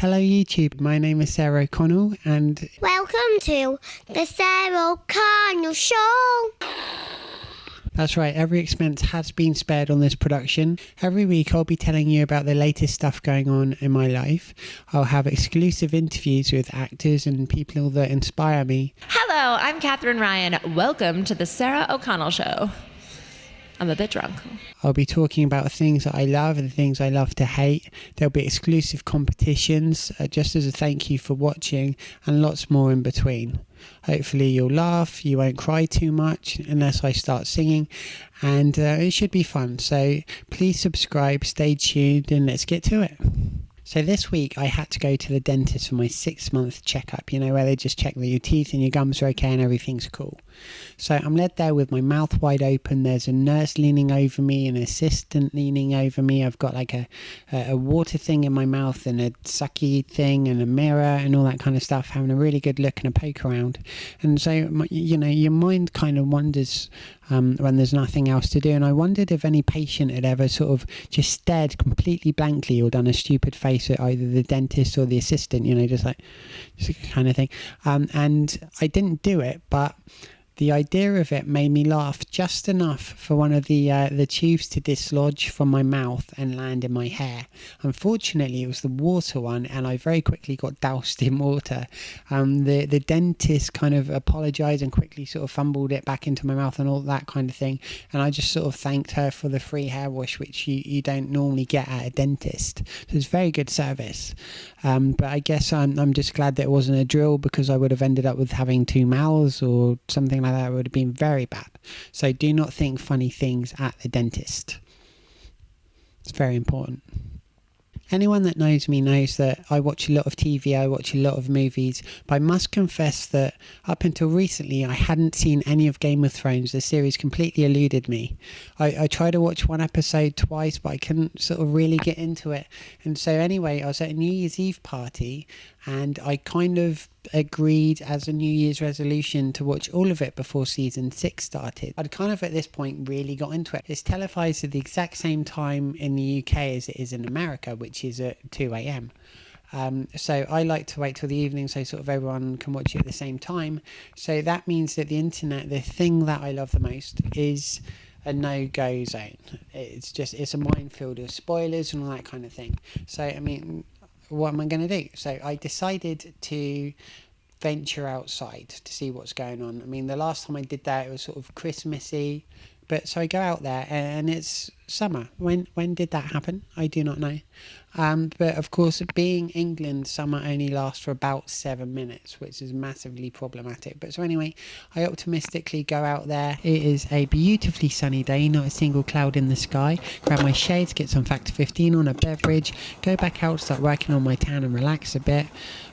Hello YouTube, my name is Sarah O'Connell and welcome to the Sarah O'Connell Show. That's right, every expense has been spared on this production. Every week I'll be telling you about the latest stuff going on in my life. I'll have exclusive interviews with actors and people that inspire me. Hello, I'm Katherine Ryan. Welcome to the Sarah O'Connell Show. I'm a bit drunk. I'll be talking about things that I love and things I love to hate. There'll be exclusive competitions just as a thank you for watching, and lots more in between. Hopefully you'll laugh, you won't cry too much unless I start singing, and it should be fun. So please subscribe, stay tuned, and let's get to it. So this week I had to go to the dentist for my 6-month checkup, you know, where they just check that your teeth and your gums are okay and everything's cool. So I'm led there with my mouth wide open. There's a nurse leaning over me, an assistant leaning over me. I've got like a water thing in my mouth and a sucky thing and a mirror and all that kind of stuff, having a really good look and a poke around. And so, you know, your mind kind of wanders when there's nothing else to do. And I wondered if any patient had ever sort of just stared completely blankly or done a stupid face at either the dentist or the assistant, you know, just kind of thing. And I didn't do it, but the idea of it made me laugh just enough for one of the tubes to dislodge from my mouth and land in my hair. Unfortunately, it was the water one, and I very quickly got doused in water. The dentist kind of apologised and quickly sort of fumbled it back into my mouth and all that kind of thing. And I just sort of thanked her for the free hair wash, which you don't normally get at a dentist. So it's very good service. But I guess I'm just glad that it wasn't a drill, because I would have ended up with having 2 mouths or something like that. It would have been very bad. So do not think funny things at the dentist. It's very important. Anyone that knows me knows that I watch a lot of TV, I watch a lot of movies, but I must confess that up until recently I hadn't seen any of Game of Thrones. The series completely eluded me. I tried to watch one episode twice, but I couldn't sort of really get into it. And so anyway, I was at a New Year's Eve party, and I kind of agreed as a New Year's resolution to watch all of it before season 6 started. I'd kind of at this point really got into it. It's televised at the exact same time in the UK as it is in America, which is at 2 a.m. So I like to wait till the evening so sort of everyone can watch it at the same time. So that means that the internet, the thing that I love the most, is a no-go zone. It's a minefield of spoilers and all that kind of thing. So I mean, what am I going to do? So I decided to venture outside to see what's going on. I mean, the last time I did that, it was sort of Christmassy. But so I go out there and it's summer. When did that happen? I do not know. But of course, being England, summer only lasts for about 7 minutes, which is massively problematic. But so anyway, I optimistically go out there. It is a beautifully sunny day, not a single cloud in the sky. Grab my shades, get some Factor 15 on, a beverage, go back out, start working on my tan and relax a bit.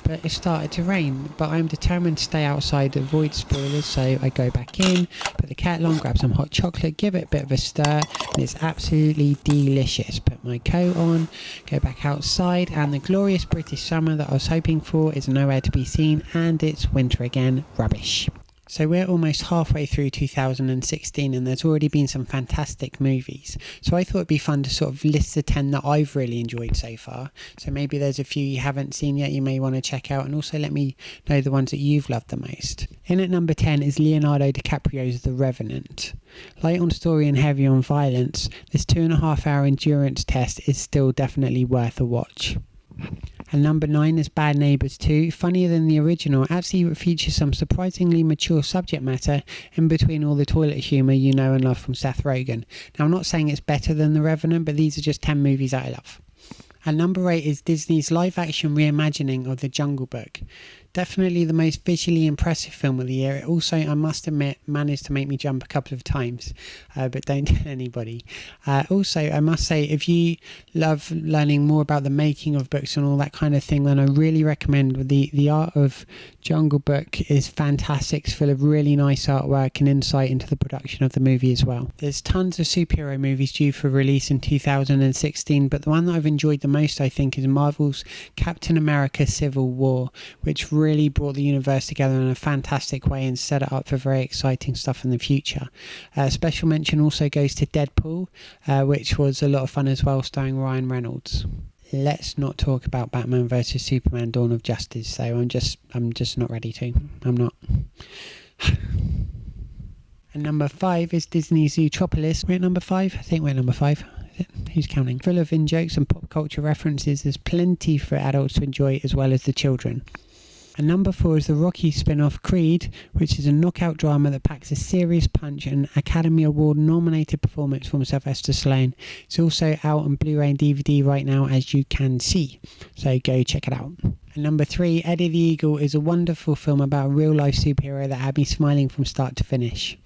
But it started to rain, but I'm determined to stay outside to avoid spoilers, so I go back in, put the kettle on, grab some hot chocolate, give it a bit of a stir, and it's absolutely delicious. Put my coat on, go back outside, and the glorious British summer that I was hoping for is nowhere to be seen, and it's winter again. Rubbish. So we're almost halfway through 2016, and there's already been some fantastic movies. So I thought it'd be fun to sort of list the 10 that I've really enjoyed so far. So maybe there's a few you haven't seen yet you may want to check out, and also let me know the ones that you've loved the most. In at number 10 is Leonardo Dicaprio's The Revenant. Light on story and heavy on violence, this 2.5-hour endurance test is still definitely worth a watch. And number 9 is Bad Neighbours 2. Funnier than the original, actually it features some surprisingly mature subject matter in between all the toilet humour you know and love from Seth Rogen. Now, I'm not saying it's better than The Revenant, but these are just 10 movies that I love. And number 8 is Disney's live-action reimagining of The Jungle Book. Definitely the most visually impressive film of the year. It also, I must admit, managed to make me jump a couple of times, but don't tell anybody. Also, I must say, if you love learning more about the making of books and all that kind of thing, then I really recommend the Art of Jungle Book is fantastic. It's full of really nice artwork and insight into the production of the movie as well. There's tons of superhero movies due for release in 2016, but the one that I've enjoyed the most, I think, is Marvel's Captain America Civil War, which really brought the universe together in a fantastic way and set it up for very exciting stuff in the future. Special mention also goes to Deadpool, which was a lot of fun as well, starring Ryan Reynolds. let's not talk about Batman versus Superman: Dawn of Justice. So I'm just not ready to. I'm not. And number 5 is Disney's Zootropolis. We're at number 5. I think we're at number 5. Who's counting? Full of in-jokes and pop culture references. There's plenty for adults to enjoy as well as the children. And number 4 is the Rocky spin-off Creed, which is a knockout drama that packs a serious punch and Academy Award nominated performance from Sylvester Stallone. It's also out on Blu-ray and DVD right now, as you can see. So go check it out. And number 3, Eddie the Eagle, is a wonderful film about a real-life superhero that had me smiling from start to finish.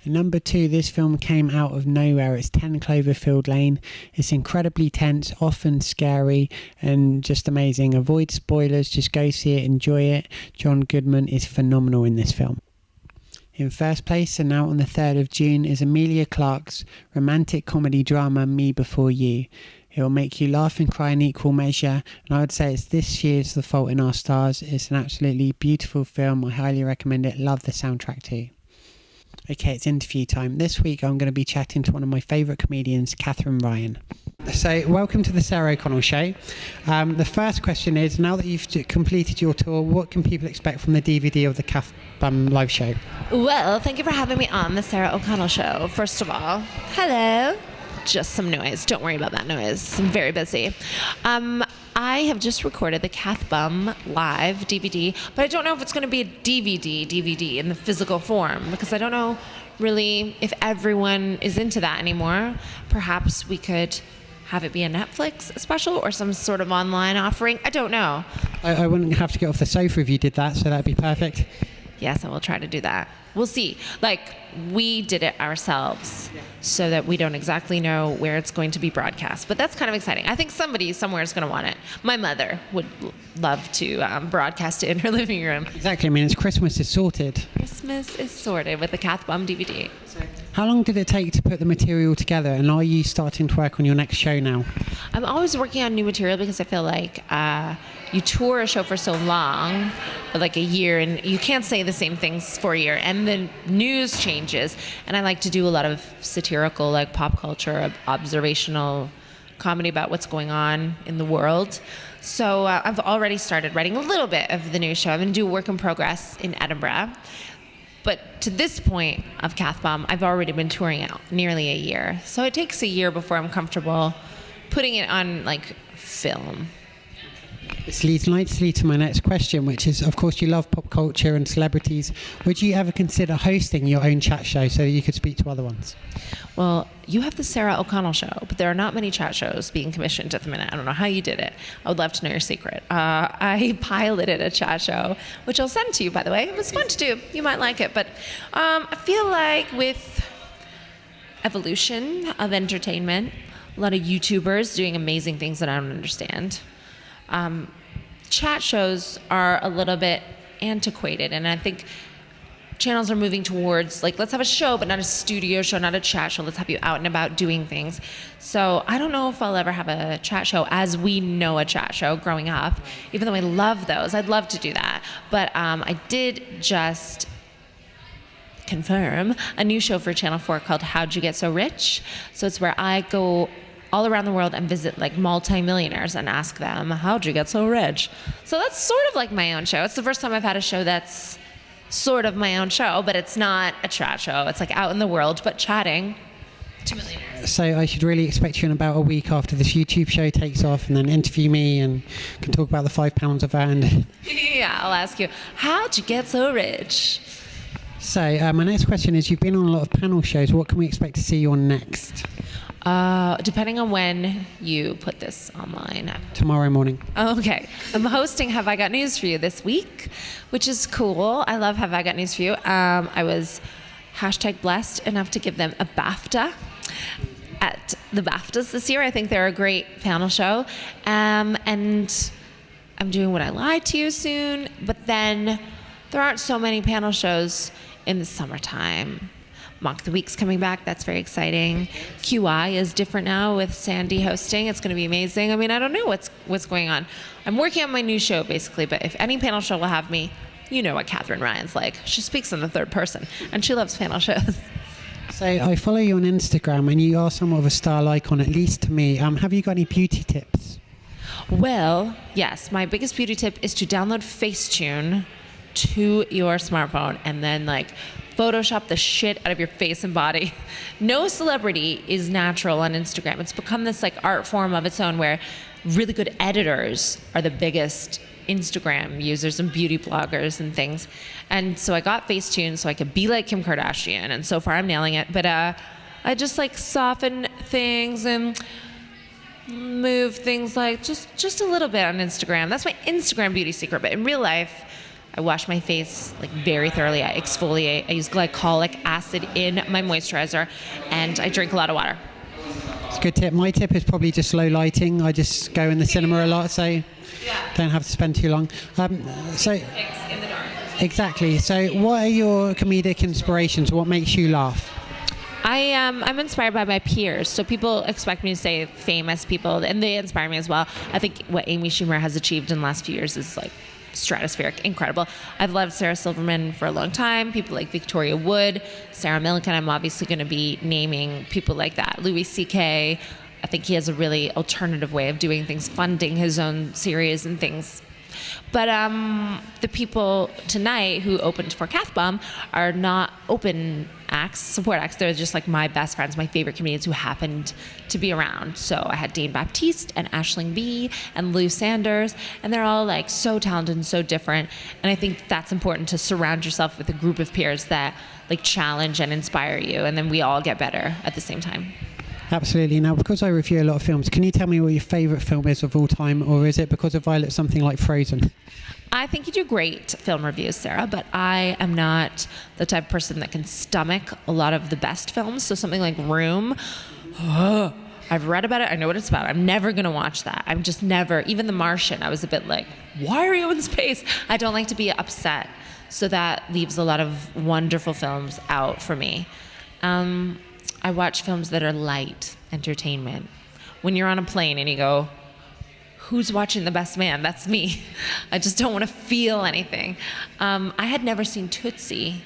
And number 2, this film came out of nowhere. It's 10 Cloverfield Lane. It's incredibly tense, often scary, and just amazing. Avoid spoilers, just go see it, enjoy it. John Goodman is phenomenal in this film. In first place, and out on the 3rd of June, is Emilia Clarke's romantic comedy drama Me Before You. It will make you laugh and cry in equal measure, and I would say it's this year's The Fault in Our Stars. It's an absolutely beautiful film. I highly recommend it. Love the soundtrack too. Okay, it's interview time. This week I'm going to be chatting to one of my favourite comedians, Katherine Ryan. So, welcome to the Sarah O'Connell Show. The first question is, now that you've completed your tour, what can people expect from the DVD of the Kath live show? Well, thank you for having me on the Sarah O'Connell Show. First of all, hello. Just some noise. Don't worry about that noise. I'm very busy. I have just recorded the Kath Bum live DVD, but I don't know if it's going to be a DVD in the physical form, because I don't know really if everyone is into that anymore. Perhaps we could have it be a Netflix special or some sort of online offering. I don't know. I wouldn't have to get off the sofa if you did that, so that'd be perfect. Yes, I will try to do that. We'll see. Like, we did it ourselves so that we don't exactly know where it's going to be broadcast. But that's kind of exciting. I think somebody somewhere is going to want it. My mother would love to broadcast it in her living room. Exactly. I mean, it's Christmas is sorted. Christmas is sorted with the Kath Bum DVD. How long did it take to put the material together, and are you starting to work on your next show now? I'm always working on new material because I feel like you tour a show for so long, for like a year, and you can't say the same things for a year, and the news changes. And I like to do a lot of satirical, like pop culture, observational comedy about what's going on in the world. So I've already started writing a little bit of the new show. I'm going to do work in progress in Edinburgh. But to this point of Kath Bum, I've already been touring out nearly a year. So it takes a year before I'm comfortable putting it on like film. This leads nicely to my next question, which is, of course, you love pop culture and celebrities. Would you ever consider hosting your own chat show so that you could speak to other ones? Well, you have the Sarah O'Connell Show, but there are not many chat shows being commissioned at the minute. I don't know how you did it. I would love to know your secret. I piloted a chat show, which I'll send to you, by the way. It was fun to do. You might like it. But I feel like with evolution of entertainment, a lot of YouTubers doing amazing things that I don't understand. Chat shows are a little bit antiquated, and I think channels are moving towards, like, let's have a show, but not a studio show, not a chat show. Let's have you out and about doing things. So I don't know if I'll ever have a chat show as we know a chat show growing up, even though I love those. I'd love to do that. But I did just confirm a new show for Channel 4 called How'd You Get So Rich? So it's where I go all around the world and visit like multi-millionaires and ask them, how'd you get so rich? So that's sort of like my own show. It's the first time I've had a show that's sort of my own show, but it's not a chat show. It's like out in the world, but chatting to millionaires. So I should really expect you in about a week after this YouTube show takes off, and then interview me and can talk about the £5 I've earned. Yeah, I'll ask you, how'd you get so rich? So my next question is, you've been on a lot of panel shows. What can we expect to see you on next? Depending on when you put this online. Tomorrow morning. Okay. I'm hosting Have I Got News For You this week, which is cool. I love Have I Got News For You. I was #blessed enough to give them a BAFTA at the BAFTAs this year. I think they're a great panel show. And I'm doing Would I Lie to You soon, but then there aren't so many panel shows in the summertime. Mock the Week's coming back. That's very exciting. QI is different now with Sandy hosting. It's going to be amazing. I mean, I don't know what's going on. I'm working on my new show, basically, but if any panel show will have me, you know what Katherine Ryan's like. She speaks in the third person, and she loves panel shows. So I follow you on Instagram, and you are somewhat of a style icon, at least to me. Have you got any beauty tips? Well, yes, my biggest beauty tip is to download Facetune to your smartphone and then like Photoshop the shit out of your face and body. No celebrity is natural on Instagram. It's become this like art form of its own where really good editors are the biggest Instagram users and beauty bloggers and things. And so I got Facetune so I could be like Kim Kardashian, and so far I'm nailing it. But I just like soften things and move things like just a little bit on Instagram. That's my Instagram beauty secret. But in real life, I wash my face like very thoroughly. I exfoliate. I use glycolic acid in my moisturizer, and I drink a lot of water. It's a good tip. My tip is probably just low lighting. I just go in the cinema a lot, so don't have to spend too long. So In the dark. exactly. So what are your comedic inspirations? What makes you laugh? I'm inspired by my peers. So people expect me to say famous people, and they inspire me as well. I think what Amy Schumer has achieved in the last few years is like stratospheric, incredible. I've loved Sarah Silverman for a long time. People like Victoria Wood, Sarah Millican. I'm obviously going to be naming people like that. Louis C.K. I think he has a really alternative way of doing things, funding his own series and things. But the people tonight who opened for Kath Bomb are not open acts, support acts. They're just like my best friends, my favorite comedians who happened to be around. So I had Dane Baptiste and Aisling Bea and Lou Sanders, and they're all like so talented and so different. And I think that's important, to surround yourself with a group of peers that like challenge and inspire you, and then we all get better at the same time. Absolutely. Now, because I review a lot of films, can you tell me what your favourite film is of all time, or is it because of Violet something like Frozen? I think you do great film reviews, Sarah, but I am not the type of person that can stomach a lot of the best films. So something like Room, I've read about it, I know what it's about. I'm never going to watch that. I'm just never, even The Martian, I was a bit like, why are you in space? I don't like to be upset. So that leaves a lot of wonderful films out for me. I watch films that are light entertainment. When you're on a plane and you go, who's watching The Best Man? That's me. I just don't want to feel anything. I had never seen Tootsie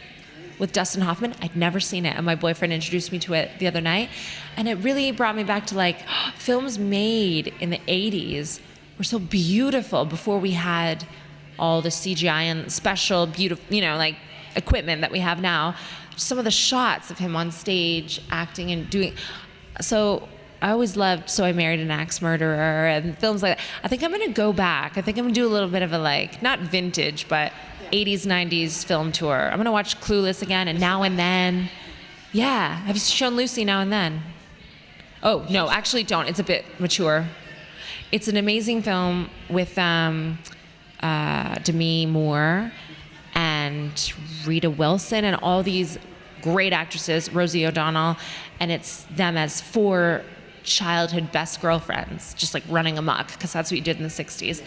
with Dustin Hoffman. I'd never seen it, and my boyfriend introduced me to it the other night, and it really brought me back to like films made in the 80s were so beautiful before we had all the CGI and special beautiful, like equipment that we have now. Some of the shots of him on stage acting and doing. So I always loved So I Married an Axe Murderer and films like that. I think I'm going to go back. I think I'm going to do a little bit of a like, not vintage, but 80s, 90s film tour. I'm going to watch Clueless again and Now and Then. Yeah. Have you shown Lucy Now and Then? Oh, no, actually don't. It's a bit mature. It's an amazing film with Demi Moore and Rita Wilson and all these great actresses, Rosie O'Donnell, and it's them as 4 childhood best girlfriends just like running amok, because that's what you did in the 60s.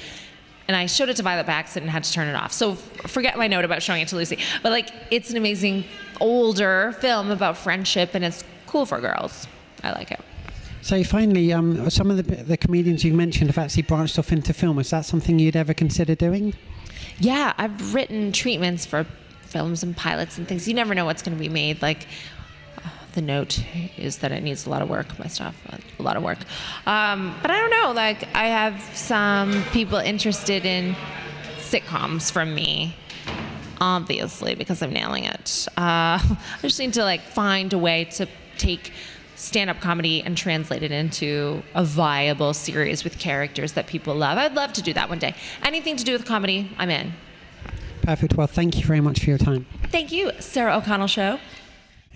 And I showed it to Violet by accident and had to turn it off. So forget my note about showing it to Lucy. But like, it's an amazing older film about friendship, and it's cool for girls. I like it. So finally, some of the comedians you mentioned have actually branched off into film. Is that something you'd ever consider doing? Yeah, I've written treatments for films and pilots and things. You never know what's going to be made. Like, the note is that it needs a lot of work, my stuff, a lot of work. But I don't know, like, I have some people interested in sitcoms from me, obviously, because I'm nailing it. I just need to, like, find a way to take stand-up comedy and translate it into a viable series with characters that people love. I'd love to do that one day. Anything to do with comedy, I'm in. Perfect. Well, thank you very much for your time. Thank you, Sarah O'Connell Show.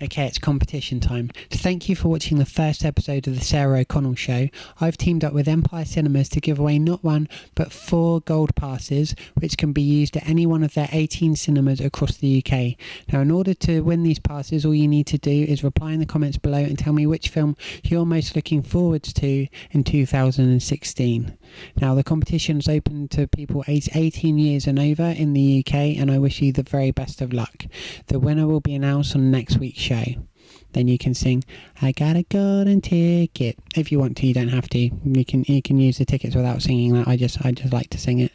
Okay, it's competition time. So thank you for watching the first episode of the Sarah O'Connell Show. I've teamed up with Empire Cinemas to give away not 1, but 4 gold passes, which can be used at any one of their 18 cinemas across the UK. Now, in order to win these passes, all you need to do is reply in the comments below and tell me which film you're most looking forward to in 2016. Now, the competition is open to people aged 18 years and over in the UK, and I wish you the very best of luck. The winner will be announced on next week's show. Then you can sing "I Got a Golden Ticket" if you want to. You don't have to. You can use the tickets without singing that. I just like to sing it.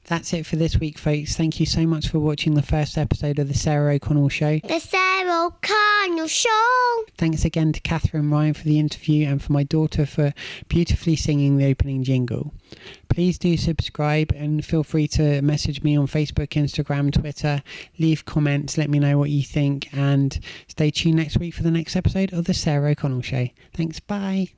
That's it for this week, folks. Thank you so much for watching the first episode of the Sarah O'Connell Show. The Sarah O'Connell O'Connell Show. Thanks again to Katherine Ryan for the interview and for my daughter for beautifully singing the opening jingle. Please do subscribe and feel free to message me on Facebook, Instagram, Twitter. Leave comments, let me know what you think, and stay tuned next week for the next episode of The Sarah O'Connell Show. Thanks, bye.